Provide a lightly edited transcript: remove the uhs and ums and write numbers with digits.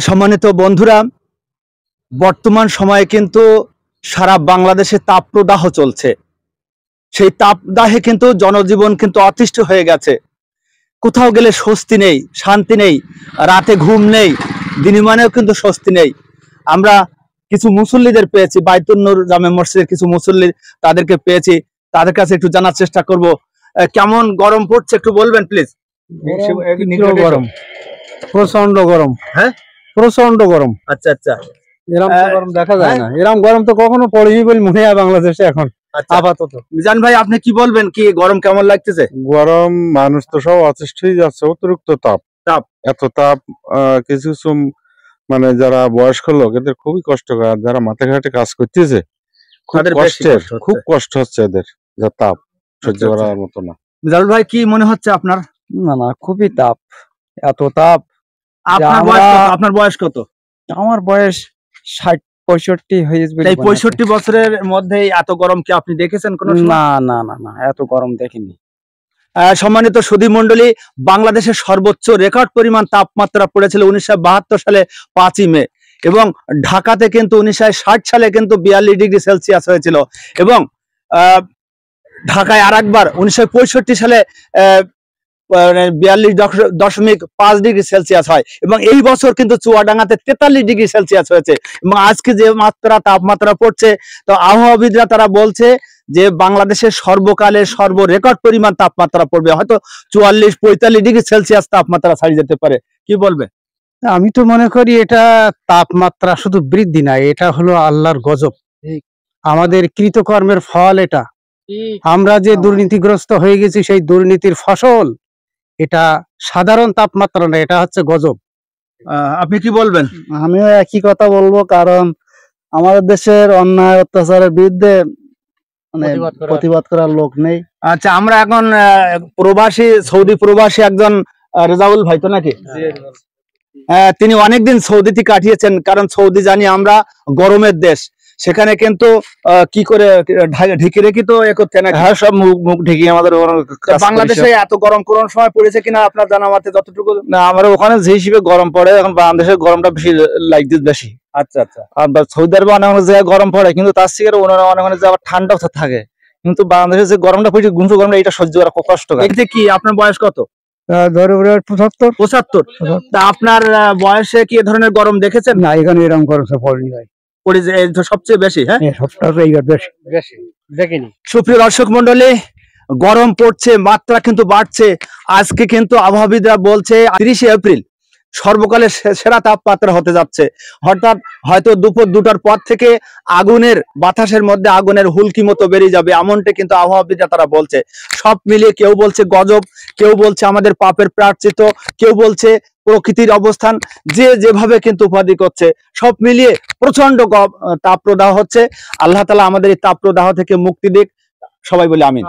সম্মানিত বন্ধুরা, বর্তমান সময়ে কিন্তু সারা বাংলাদেশে তাপপ্রদাহ চলছে। সেই তাপদাহে কিন্তু জনজীবন কিন্তু অতিষ্ঠ হয়ে গেছে। কোথাও গেলে স্বস্তি নেই, শান্তি নেই, রাতে ঘুম নেই, দিনমানেও কিন্তু স্বস্তি নেই। আমরা কিছু মুসল্লিদের পেয়েছি, বাইতুন নূর জামে মসজিদের কিছু মুসল্লি, তাদেরকে পেয়েছি। তাদের কাছে একটু জানার চেষ্টা করব কেমন গরম পড়ছে, একটু বলবেন প্লিজ। গরম, প্রচন্ড গরম। হ্যাঁ, প্রচন্ড গরম। আচ্ছা আচ্ছা, এরকম গরম দেখা যায় না। এরকম গরম তো কখনো পড়েনি বলে মনে হয় বাংলাদেশে এখন আপাতত। মিজান ভাই, আপনি কি বলবেন, কি গরম কেমন লাগতেছে? গরম, মানুষ তো সব অতিষ্ঠ হয়ে যাচ্ছে। অতিরিক্ত তাপ, এত তাপ। কিছু কিছু মানে যারা বয়স্ক লোক, এদের খুবই কষ্টকর। আর যারা মাঠে ঘাটে কাজ করতেছে, খুব কষ্ট হচ্ছে এদের, যা তাপ সহ্য করার মতো না। মিজান ভাই, কি মনে হচ্ছে আপনার? না, খুবই তাপ, এত তাপ। আপনার বয়স কত? আমার বয়স 60-65 হয়েছে। এই 65 বছরের মধ্যে এত গরম কি আপনি দেখেছেন কোনো? না, এত গরম দেখিনি। সম্মানিত সুধী মণ্ডলী, বাংলাদেশের সর্বোচ্চ রেকর্ড পরিমাণ তাপমাত্রা পড়েছিল 1972 সালে 5ই মে, এবং ঢাকাতে কিন্তু 1960 সালে কিন্তু 42 ডিগ্রি সেলসিয়াস হয়েছিল, এবং ঢাকায় আরেকবার 1965 সালে 42.5 ডিগ্রি সেলসিয়াস হয়, এবং এই বছর কিন্তু চুয়াডাঙ্গাতে 43 ডিগ্রি সেলসিয়াস হয়েছে। এবং আজকে যে তাপমাত্রা পড়ছে, তো আবহাওয়াবিদরা তারা বলছে যে বাংলাদেশের সর্বকালের রেকর্ড পরিমাণ তাপমাত্রা পড়বে, হয়তো 44-45 ডিগ্রি সেলসিয়াস তাপমাত্রা ছাড়িয়ে যেতে পারে। কি বলবে? আমি তো মনে করি এটা তাপমাত্রা শুধু বৃদ্ধি না, এটা হলো আল্লাহর গজব, আমাদের কৃতকর্মের ফল। এটা আমরা যে দুর্নীতিগ্রস্ত হয়ে গেছি, সেই দুর্নীতির ফসল। এটা সাধারণ তাপমাত্রা না, এটা হচ্ছে গজব। আপনি কি বলবেন? আমিও একই কথা বলবো, কারণ আমাদের দেশের অন্যায় অত্যাচারের বিরুদ্ধে প্রতিবাদ করার লোক নেই। আচ্ছা, আমরা এখন প্রবাসী, সৌদি প্রবাসী একজন রেজাউল ভাই তো নাকি? তিনি অনেকদিন সৌদিতে কাটিয়েছেন, কারণ সৌদি জানি আমরা গরমের দেশ। সেখানে কিন্তু কি করে ঢেকে রেখি তো করতে না? হ্যাঁ, সব মুখ ঢেকে আমাদের। বাংলাদেশে এত গরম কোন সময় পড়েছে কিনা আপনার জানা মতে? যতটুকু না, আমার ওখানে যে হিসেবে গরম পড়ে, এখন বাংলাদেশের গরমটা বেশি। আচ্ছা আচ্ছা। আর সৌদি আরবে অনেক অনেক জায়গায় গরম পড়ে, কিন্তু তার থেকে অনেক অনেক জায়গায় ঠান্ডা থাকে। কিন্তু বাংলাদেশের যে গরমটা পড়ছে, গুমসু গরমটা, এটা সহ্য করা খুব কষ্টকর। কি আপনার বয়স কত? 75। তা আপনার বয়সে কি এ ধরনের গরম দেখেছেন? না, এখানে এরকম গরম পড়েনি ভাই। সবচেয়ে বেশি। হ্যাঁ, বেশি দেখিনি। সুপ্রিয় দর্শক মন্ডলী, গরম পড়ছে, মাত্রা কিন্তু বাড়ছে। আজকে কিন্তু আবহাওয়াবিদরা বলছে 30 এপ্রিল সর্বকালের সেরা তাপমাত্রা হতে যাচ্ছে। অর্থাৎ হয়তো দুপুর 2টার পর থেকে আগুনের বাতাসের মধ্যে আগুনের হুলকি মতো বেরিয়ে যাবে, এমনটা কিন্তু আবহাওয়াবিদরা তারা বলছে। সব মিলিয়ে কেউ বলছে গজব, কেউ বলছে আমাদের পাপের প্রার্থিত, কেউ বলছে প্রকৃতির অবস্থান, যে যেভাবে কিন্তু উপাধি করছে। সব মিলিয়ে প্রচন্ড তাপপ্রদাহ হচ্ছে। আল্লাহ তাআলা আমাদের এই তাপপ্রদাহ থেকে মুক্তি দিক। সবাই বলে আমিন।